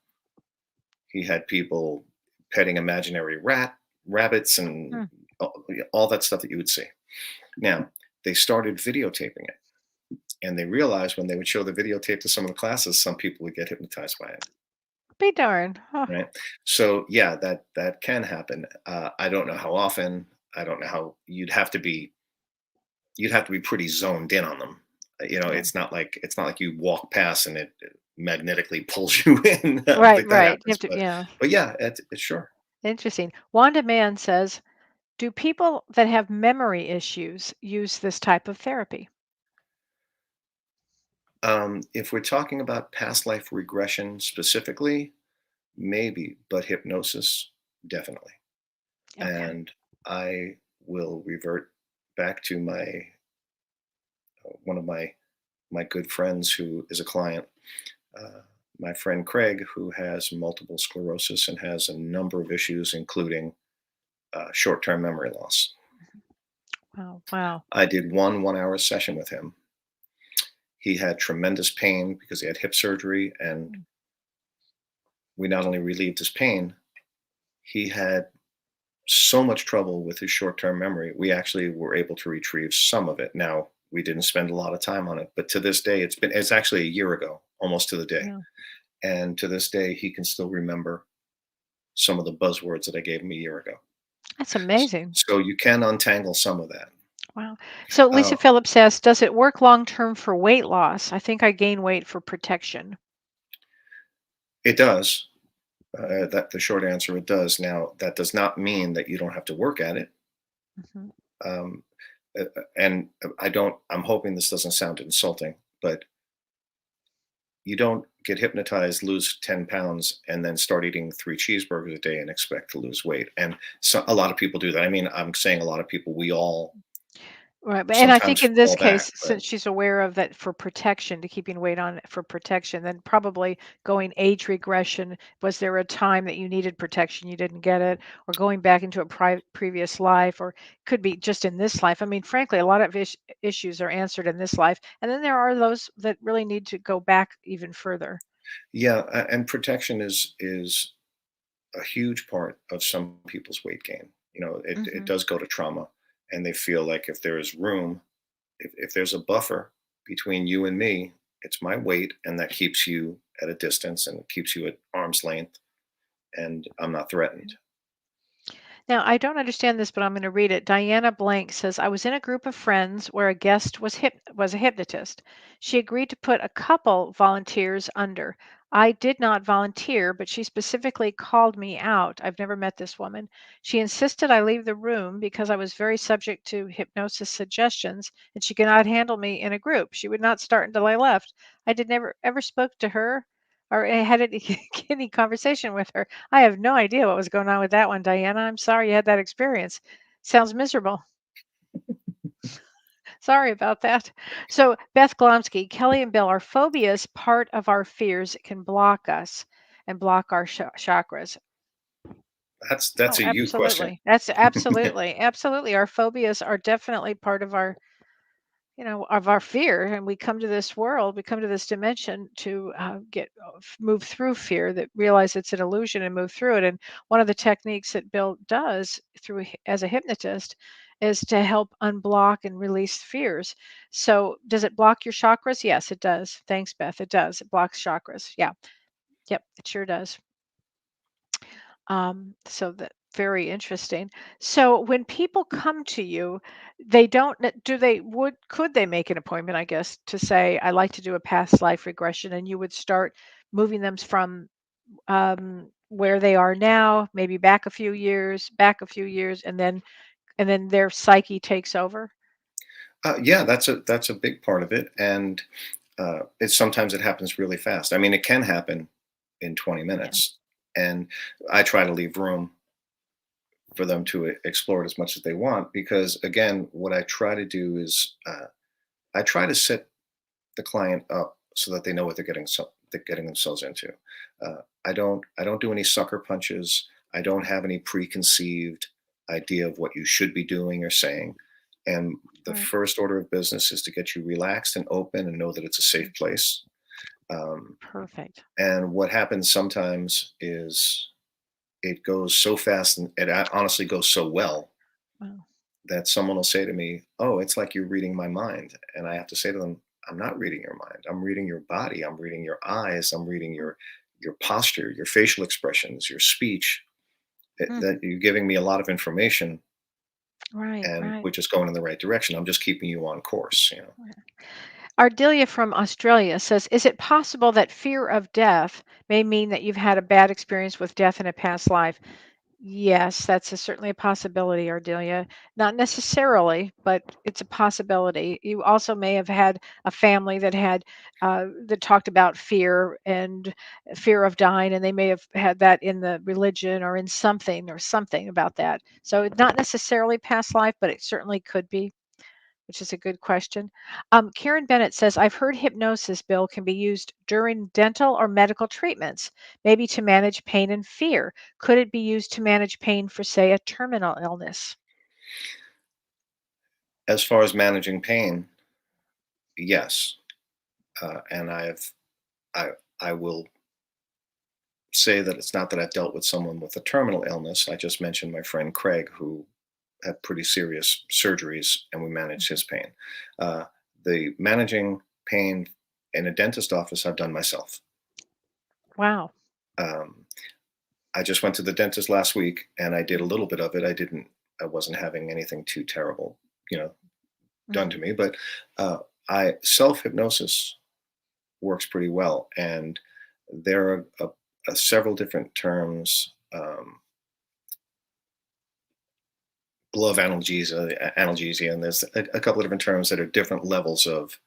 he had people petting imaginary rabbits, and Hmm. all that stuff that you would see. Now, they started videotaping it, and they realized when they would show the videotape to some of the classes, some people would get hypnotized by it. Be darned. Huh. Right. So yeah, that can happen. I don't know how often. I don't know how. You'd have to be pretty zoned in on them. Yeah. It's not like you walk past and it magnetically pulls you in. I don't Right, think that right. You have happens, to, yeah. but yeah, it's sure. Interesting. Wanda Mann says, do people that have memory issues use this type of therapy? If we're talking about past life regression specifically, maybe, but hypnosis, definitely. Okay. And I will revert back to my one of my good friends who is a client, uh, my friend Craig, who has multiple sclerosis and has a number of issues, including short-term memory loss. Wow. Wow. I did one-hour session with him. He had tremendous pain because he had hip surgery, and Mm. we not only relieved his pain, he had so much trouble with his short-term memory. We actually were able to retrieve some of it. Now, we didn't spend a lot of time on it, but to this day, it's actually a year ago, almost to the day. Yeah. And to this day, he can still remember some of the buzzwords that I gave him a year ago. That's amazing. So you can untangle some of that. Wow. So Uh, Lisa Phillips says, does it work long term for weight loss? I think I gain weight for protection. it does. That the short answer, it does. Now, that does not mean that you don't have to work at it. Mhm. Um, and I don't. I'm hoping this doesn't sound insulting, but you don't get hypnotized, lose 10 pounds, and then start eating 3 cheeseburgers a day and expect to lose weight. And so a lot of people do that. I mean, I'm saying a lot of people. We all Right, but and I think sometimes in this fall back, case, but since she's aware of that for protection, to keeping weight on for protection, then probably going age regression. Was there a time that you needed protection, you didn't get it, or going back into a previous life, or could be just in this life? I mean, frankly, a lot of issues are answered in this life, and then there are those that really need to go back even further. yeah, and protection is a huge part of some people's weight gain. It Hmm. does go to trauma, and they feel like if there is room, if there's a buffer between you and me, it's my weight, and that keeps you at a distance and keeps you at arm's length, and I'm not threatened. Now, I don't understand this, but I'm going to read it. Diana Blank says, I was in a group of friends where a guest was a hypnotist. She agreed to put a couple volunteers under. I did not volunteer, but she specifically called me out. I've never met this woman. She insisted I leave the room because I was very subject to hypnosis suggestions and she could not handle me in a group. She would not start until I left. I did never ever spoke to her or had any, any conversation with her. I have no idea what was going on with that one, Diana. I'm sorry you had that experience. Sounds miserable. Sorry about that. So, Beth Glomsky, Kelly and Bill, our phobias, part of our fears, can block us and block our chakras. That's Oh, a you question. absolutely. That's absolutely, absolutely. Our phobias are definitely part of our, of our fear. And we come to this world, we come to this dimension to move through fear, that realize it's an illusion and move through it. And one of the techniques that Bill does as a hypnotist is to help unblock and release fears. So, does it block your chakras? Yes, it does. Thanks, Beth. It does. It blocks chakras. Yeah. Yep. It sure does. So that very interesting. So when people come to you, they don't do they would could they make an appointment, I guess, to say I like to do a past life regression, and you would start moving them from where they are now, maybe back a few years, and then their psyche takes over? Yeah, that's a big part of it, and sometimes it happens really fast. I mean, it can happen in 20 Yeah. minutes, and I try to leave room for them to explore it as much as they want, because again, what I try to do is I try to set the client up so that they know what they're getting themselves into. I don't do any sucker punches. I don't have any preconceived idea of what you should be doing or saying. And the Right. first order of business is to get you relaxed and open and know that it's a safe Mm. place. Um, Perfect. and what happens sometimes is it goes so fast, and it honestly goes so well Wow. that someone will say to me, "Oh, it's like you're reading my mind." And I have to say to them, "I'm not reading your mind. I'm reading your body. I'm reading your eyes. I'm reading your posture, your facial expressions, your speech. Mm. That you're giving me a lot of information, Right, and right. we're just going in the right direction. I'm just keeping you on course." You know. Right. Ardelia from Australia says, is it possible that fear of death may mean that you've had a bad experience with death in a past life? Yes, that's certainly a possibility, Ardelia. Not necessarily, but it's a possibility. You also may have had a family that that talked about fear and fear of dying, and they may have had that in the religion or something about that. So it's not necessarily past life, but it certainly could be, which is a good question. Karen Bennett says, I've heard hypnosis, Bill, can be used during dental or medical treatments, maybe to manage pain and fear. Could it be used to manage pain for, say, a terminal illness? As far as managing pain, yes, and I I will say that it's not that I've dealt with someone with a terminal illness. I just mentioned my friend Craig, who had pretty serious surgeries, and we managed Mhm. his pain. Uh, the managing pain in a dentist office, I've done myself. Wow. Um, I just went to the dentist last week, and I did a Mhm. little bit of it. I wasn't having anything too terrible, you know, done Mhm. to me, but uh, I self hypnosis works pretty well, and there are several different terms. Glove analgesia, and there's a couple of different terms that are different levels of,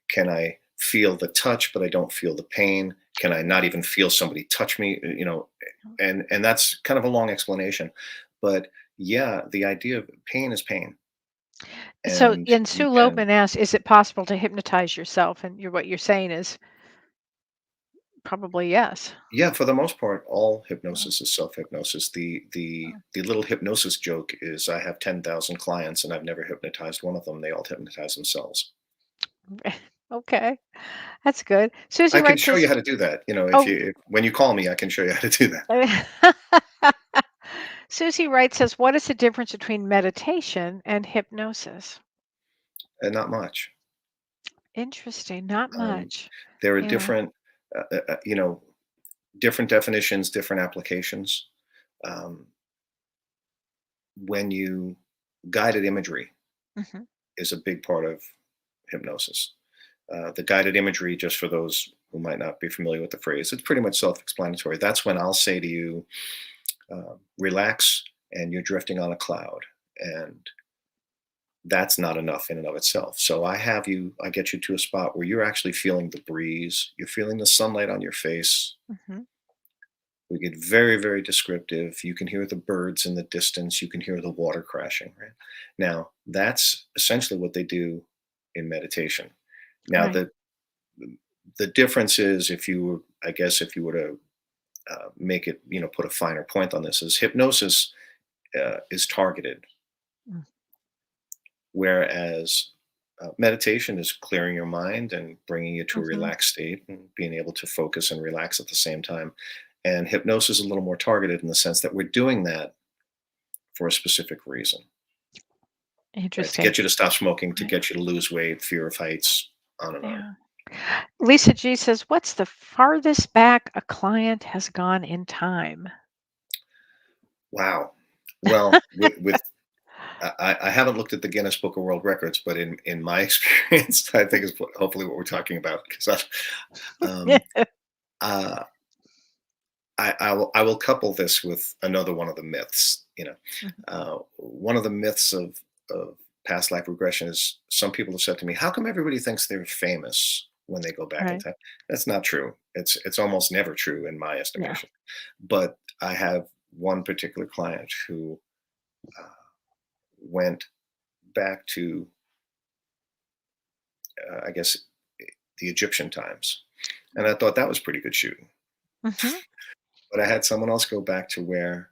can I feel the touch but I don't feel the pain? Can I not even feel somebody touch me? You know, and that's kind of a long explanation, but yeah, the idea of pain is pain, So, and and you Sue can. Lopeman asks, is it possible to hypnotize yourself? And what you're saying is probably yes. Yeah, for the most part, all Uh, hypnosis is self-hypnosis. The uh, the little hypnosis joke is I have 10,000 clients and I've never hypnotized one of them. They all hypnotize themselves. Okay, that's good. Susie I can writes show you says, how to do that. You know, oh, when you call me, I can show you how to do that. Susie Wright says, what is the difference between meditation and hypnosis? And not much. Interesting. Not Um, much. there are Yeah. different, different definitions, different applications. Um, when you guided imagery Hmm. is a big part of hypnosis. The guided imagery, just for those who might not be familiar with the phrase, it's pretty much self-explanatory. That's when I'll say to you, relax, and you're drifting on a cloud, and that's not enough in and of itself. So I get you to a spot where you're actually feeling the breeze, you're feeling the sunlight on your face. Hmm. We get very, very descriptive. You can hear the birds in the distance, you can hear the water crashing, right? Now, that's essentially what they do in meditation. Now, Right. the difference is, I guess, if you were to make it, put a finer point on this, is hypnosis is targeted, Mm. whereas meditation is clearing your mind and bringing you to a Mhm. relaxed state and being able to focus and relax at the same time. And hypnosis is a little more targeted in the sense that we're doing that for a specific reason, right? To Interesting. get you to stop smoking, to Right. get you to lose weight, fear of heights, on and on. Yeah. Lisa G says, what's the farthest back a client has gone in time? Wow. Well, with I haven't looked at the Guinness Book of World Records, but in my experience, I think is hopefully what we're talking about. Because um, uh, I will couple this with another one of the myths. Mhm. One of the myths of past life regression is some people have said to me, "How come everybody thinks they're famous when they go back in Right. time?" That's not true. It's almost never true in my Yeah. estimation. But I have one particular client who uh, went back to, I guess, the Egyptian times, and I thought that was pretty good shooting. Hmm. But I had someone else go back to where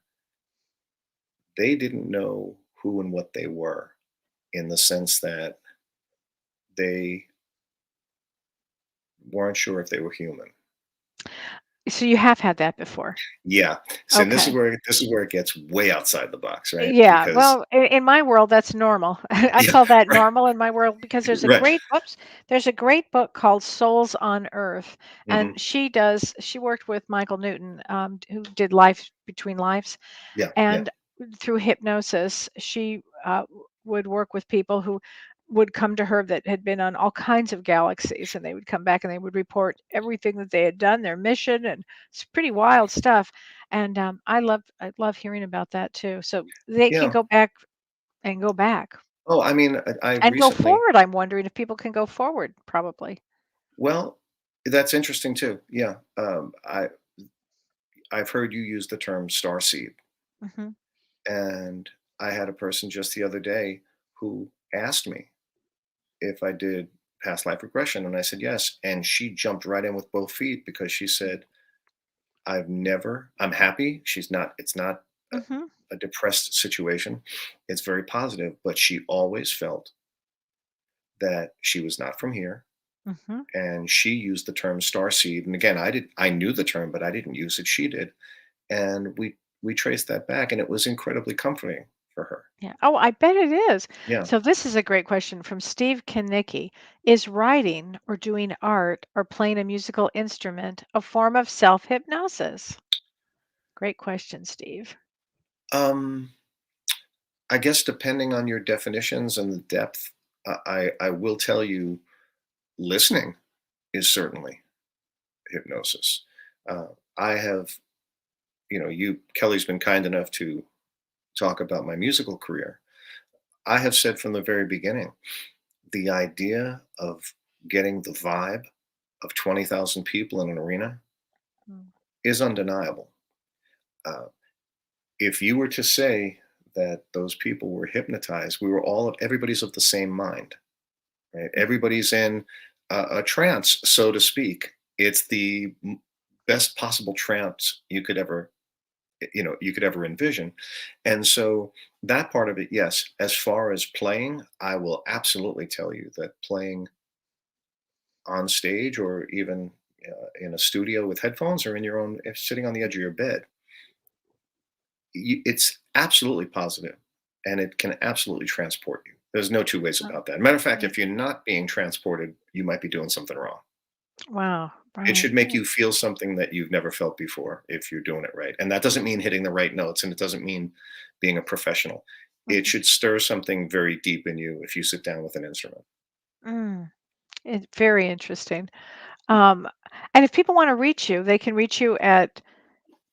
they didn't know who and what they were, in the sense that they weren't sure if they were human. So you have had that before. Yeah. So and Okay. this is where it gets way outside the box, right? Yeah, Because well, in my world, that's normal. I yeah, call that right, normal in my world because right. there's a great book called Souls on Earth, Hmm. and she worked with Michael Newton, who did Life Between Lives, Yeah, yeah, and through hypnosis, she would work with people who would come to her that had been on all kinds of galaxies, and they would come back and they would report everything that they had done, their mission, and it's pretty wild stuff. And I love hearing about that too. So they can yeah. go back and go back Oh, I mean, I and go recently. forward. I'm wondering if people can go forward. Probably. Well, that's interesting too. Yeah, I've heard you use the term star seed, Hmm. and I had a person just the other day who asked me if I did past life regression, and I said yes, and she jumped right in with both feet because she said, I'm happy. It's not a, Hmm. a depressed situation. It's very positive, but she always felt that she was not from here. Hmm. And she used the term star seed. And again, I knew the term, but I didn't use it. She did. And we traced that back, and it was incredibly comforting for her. Yeah. Oh, I bet it is. Yeah. So this is a great question from Steve Kanicki. Is writing or doing art or playing a musical instrument a form of self-hypnosis? Great question, Steve. Um, I guess depending on your definitions and the depth, I will tell you, listening is certainly hypnosis. Uh, I have, Kelly's been kind enough to talk about my musical career. I have said from the very beginning, the idea of getting the vibe of 20,000 people in an arena Mm. is undeniable. Uh, if you were to say that those people were hypnotized, everybody's of the same mind, right? Everybody's in a trance, so to speak. It's the best possible trance you could ever envision. And so that part of it, yes. As far as playing, I will absolutely tell you that playing on stage, or even in a studio with headphones, or in your own, if sitting on the edge of your bed, it's absolutely positive, and it can absolutely transport you. There's no two ways Oh, about that. Matter of fact, right. if you're not being transported, you might be doing something wrong. Wow. It Right. should make you feel something that you've never felt before if you're doing it right. And that doesn't mean hitting the right notes, and it doesn't mean being a professional. It Mhm. should stir something very deep in you if you sit down with an instrument. Mm. It's very interesting. Um, and if people want to reach you, they can reach you at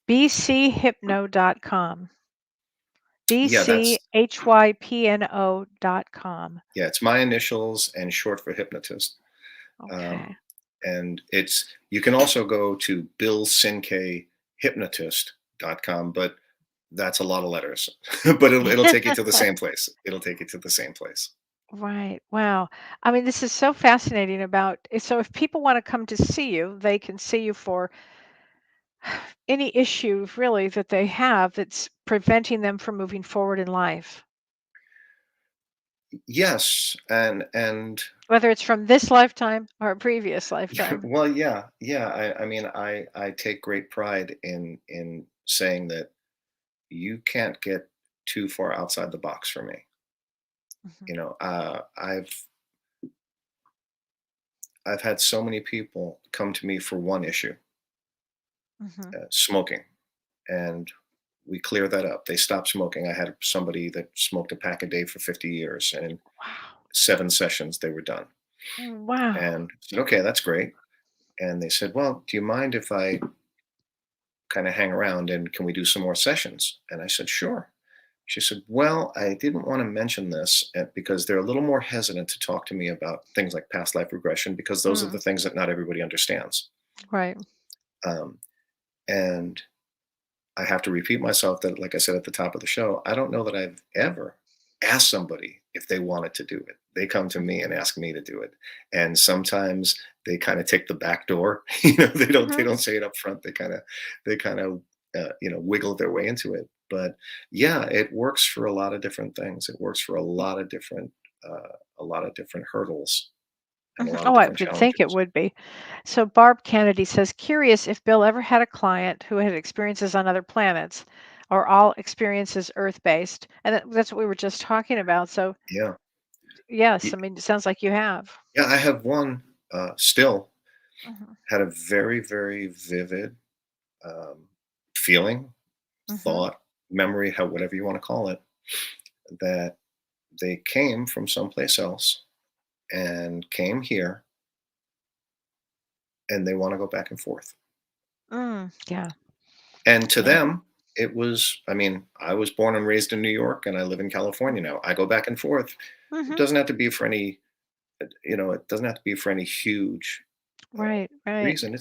bchypno.com. Yeah, that's bchypno.com. yeah, it's my initials and short for hypnotist. Um, Okay. and it's you can also go to Bill Cinque hypnotist.com, but that's a lot of letters. But it'll take you to the same place. It'll take you to the same place. Right. Wow. I mean, this is so fascinating so if people want to come to see you, they can see you for any issue really that they have that's preventing them from moving forward in life, Yes, and whether it's from this lifetime or a previous lifetime. well, yeah, yeah. I mean, I take great pride in saying that you can't get too far outside the box for me. Mhm. I've had so many people come to me for one issue, Mhm. smoking, and we clear that up. They stop smoking. I had somebody that smoked a pack a day for 50 years, and in Wow. 7 sessions they were done. Wow. And I said, okay, that's great. And they said, well, do you mind if I kind of hang around, and can we do some more sessions? And I said, sure. She said, well, I didn't want to mention this because they're a little more hesitant to talk to me about things like past life regression, because those are Mm, the things that not everybody understands. right. Um, and I have to repeat myself that, like I said at the top of the show, I don't know that I've ever asked somebody if they wanted to do it. They come to me and ask me to do it. And sometimes they kind of take the back door. They Hmm. don't say it up front. They kind of wiggle their way into it. But yeah, it works for a lot of different things. It works for a lot of different hurdles and a Mhm. lot of Oh, I different would think it challenges. would be. So Barb Kennedy says, curious if Bill ever had a client who had experiences on other planets, or all experiences Earth-based. And that's what we were just talking about. So Yeah. yes, Y- I mean, it sounds like you have. Yeah, I have one still Hmm. had a very, very vivid um, feeling, Hmm. thought, memory, how whatever you want to call it, that they came from someplace else and came here, and they want to go back and forth. Yeah, And to yeah. them, it was, I mean, I was born and raised in New York, and I live in California now. I go back and forth. It Hmm. doesn't have to be for any, it doesn't have to be for any huge uh, Right, right, reason.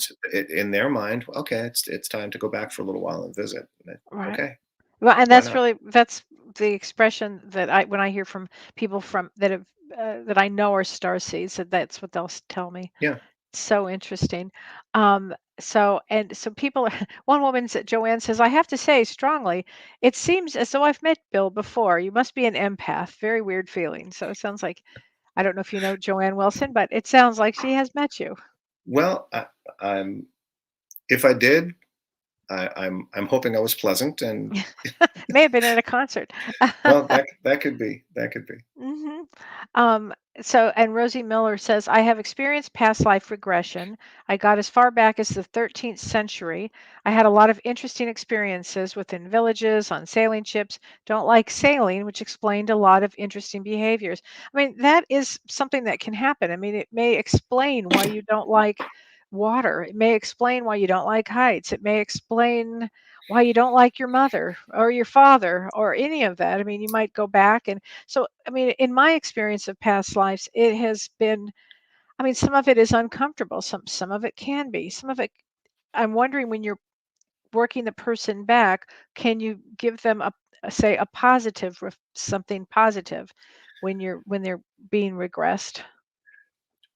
In their mind. Okay, it's time to go back for a little while and visit. right. Okay, Well, and why that's not? really that's the expression that I when I hear from people from that have that I know are star seeds, that that's what they'll tell me. Yeah. So interesting. So people, one woman said, Joanne says, I have to say strongly, it seems as though I've met Bill before. You must be an empath. Very weird feeling. So it sounds like, I don't know if you know Joanne Wilson, but it sounds like she has met you. Well, I'm if I did, I'm hoping I was pleasant, and May have been at a concert. well, that could be, that could be. Hmm. And Rosie Miller says, I have experienced past life regression. I got as far back as the 13th century. I had a lot of interesting experiences within villages, on sailing ships. Don't like sailing, which explained a lot of interesting behaviors. I mean, that is something that can happen. I mean, it may explain why you don't like water. It may explain why you don't like heights. It may explain why you don't like your mother or your father or any of that. I mean, you might go back and so, I mean, in my experience of past lives, it has been, I mean, some of it is uncomfortable. Some of it can be. Some of it, I'm wondering when you're working the person back, can you give them say a positive, something positive when they're being regressed?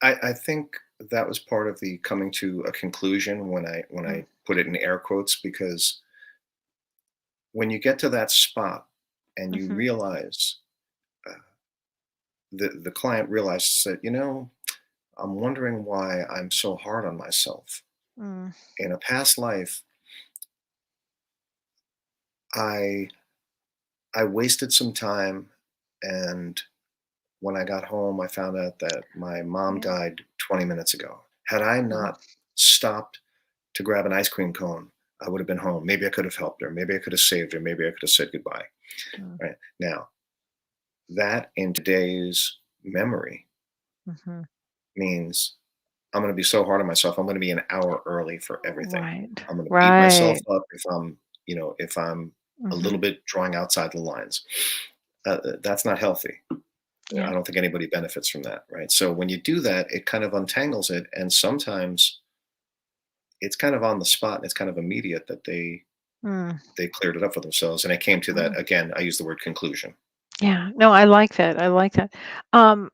I think that was part of the coming to a conclusion when I put it in air quotes, because when you get to that spot and you Mm-hmm. realize, uh, the client realizes that, I'm wondering why I'm so hard on myself. Mm, In a past life, I I wasted some time, and when I got home, I found out that my mom yeah. died 20 minutes ago. Had I Mm, not stopped to grab an ice cream cone, I would have been home. Maybe I could have helped her. Maybe I could have saved her. Maybe I could have said goodbye. mm, Right now, that in today's memory mhm. means I'm going to be so hard on myself. I'm going to be an hour early for everything. Right. I'm going to beat myself Right. up if I'm a little Hmm. bit drawing outside the lines. That's not healthy. I Yeah. don't think anybody benefits from that, right? So when you do that, it kind of untangles it, and sometimes it's kind of on the spot, and it's kind of immediate that Mm, they cleared it up for themselves, and it came to that mm. again. I use the word conclusion. Yeah, no, I like that. I like that. Um,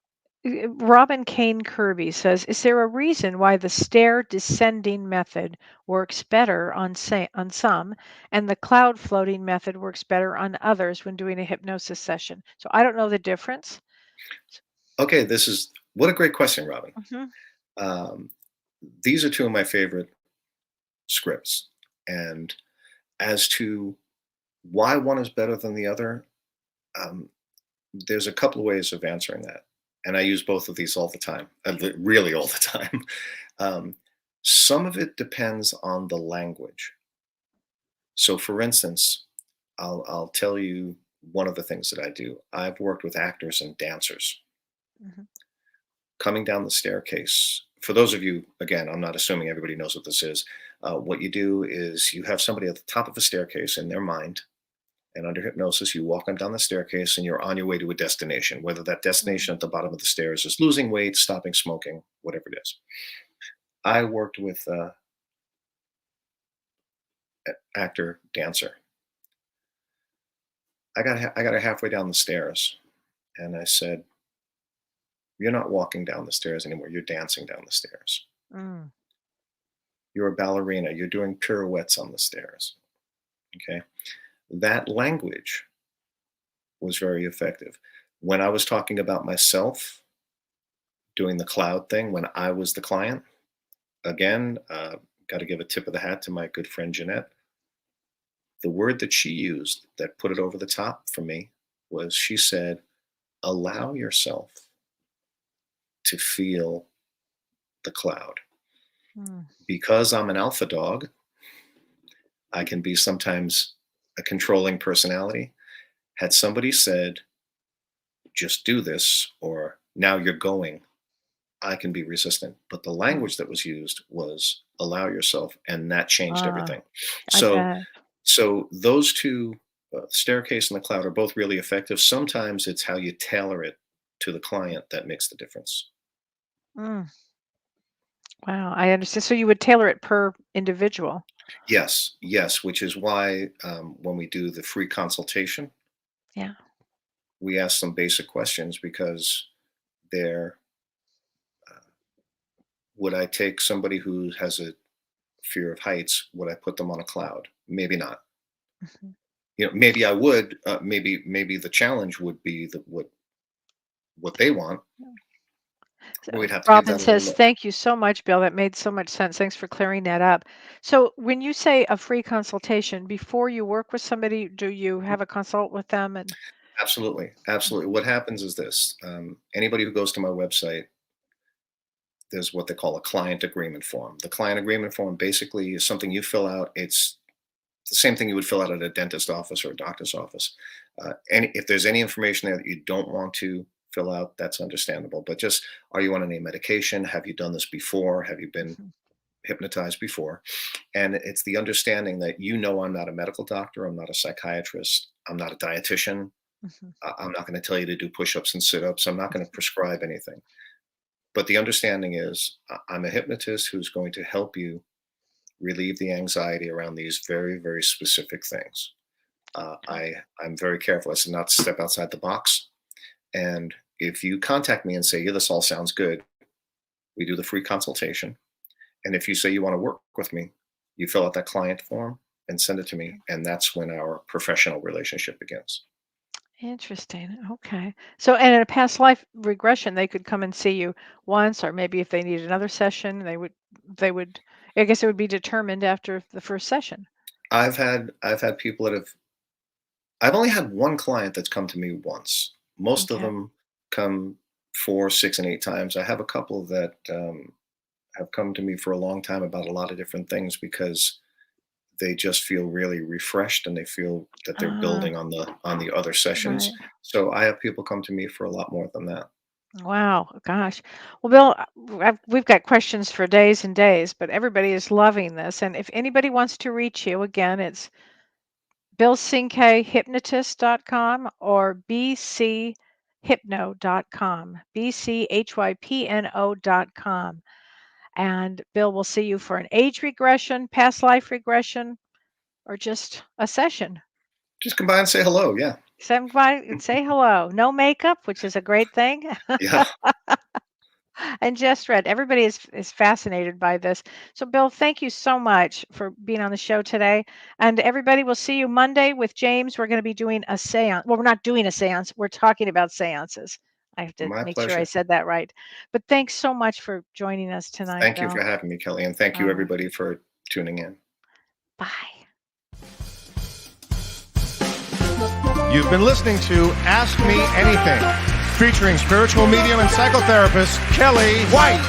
Robin Kane Kirby says, "Is there a reason why the stair descending method works better on some, and the cloud floating method works better on others when doing a hypnosis session?" So I don't know the difference. Okay, this is what a great question, Robin. Hmm. Um, these are two of my favorite scripts, and as to why one is better than the other, um, there's a couple of ways of answering that, and I use both of these all the time, really all the time. Um, some of it depends on the language. So, for instance, I'll tell you one of the things that I do. I've worked with actors and dancers Hmm. coming down the staircase for those of you, again, I'm not assuming everybody knows what this is. What you do is you have somebody at the top of a staircase in their mind, and under hypnosis, you walk them down the staircase and you're on your way to a destination, whether that destination at the bottom of the stairs is losing weight, stopping smoking, whatever it is. I worked with actor, dancer. I got her halfway down the stairs, and I said, "You're not walking down the stairs anymore. You're dancing down the stairs. Mm. You're a ballerina. You're doing pirouettes on the stairs." Okay, that language was very effective. When I was talking about myself doing the cloud thing, when I was the client, again, got to give a tip of the hat to my good friend Jeanette. The word that she used that put it over the top for me was, she said, "Allow yourself to feel the cloud." Mm. Because I'm an alpha dog, I can be sometimes a controlling personality. Had somebody said, "Just do this," or "Now you're going," I can be resistant. But the language that was used was "allow yourself," and that changed everything. I bet. So those two, staircase and the cloud, are both really effective. Sometimes it's how you tailor it to the client that makes the difference. Mm. Wow, I understand. So you would tailor it per individual. Yes, yes, which is why when we do the free consultation, Yeah. we ask some basic questions, because they're, would I take somebody who has a fear of heights, would I put them on a cloud? Maybe not. Mhm. Maybe I would. Maybe the challenge would be what they want. So We'd have to give Robin that a little says, look. "Thank you so much, Bill. That made so much sense. Thanks for clearing that up." So when you say a free consultation, before you work with somebody, do you have a consult with them? And Absolutely, absolutely. What happens is this: anybody who goes to my website, there's what they call a client agreement form. The client agreement form basically is something you fill out. It's the same thing you would fill out at a dentist office or a doctor's office. And if there's any information there that you don't want to fill out, that's understandable. But just, are you on any medication? Have you done this before? Have you been Mhm. hypnotized before? And it's the understanding that, I'm not a medical doctor. I'm not a psychiatrist. I'm not a dietitian. Mhm. I'm not going to tell you to do push-ups and sit-ups. I'm not going to prescribe anything. But the understanding is, I'm a hypnotist who's going to help you relieve the anxiety around these very, very specific things. I'm very careful as to not to step outside the box. And if you contact me and say, "Yeah, this all sounds good," we do the free consultation. And if you say you want to work with me, you fill out that client form and send it to me. And that's when our professional relationship begins. Interesting. Okay. So, and in a past life regression, they could come and see you once, or maybe if they need another session, they would, I guess it would be determined after the first session. I've had people that I've only had one client that's come to me once. Most of Okay. them come 4, 6, and 8 times. I have a couple that have come to me for a long time about a lot of different things, because they just feel really refreshed and they feel that they're Ah, building on the other sessions. right. So I have people come to me for a lot more than that. Wow. Gosh. Well, Bill, we've got questions for days and days, but everybody is loving this. And if anybody wants to reach you, again, it's BillCinqueHypnotist.com or BCHypno.com, BCHYPNO.com. And Bill will see you for an age regression, past life regression, or just a session. Just come by and say hello. Yeah. Come by and say hello. No makeup, which is a great thing. Yeah. And just read. Everybody is fascinated by this. So, Bill, thank you so much for being on the show today. And everybody, will see you Monday with James. We're going to be doing a seance. Well, we're not doing a seance. We're talking about seances. I have to My make sure I pleasure. said that right. But thanks so much for joining us tonight, Thank you Bill. for having me, Kelly. And thank you, All right. everybody, for tuning in. Bye. You've been listening to Ask Me Anything, featuring spiritual medium and psychotherapist Kellee White.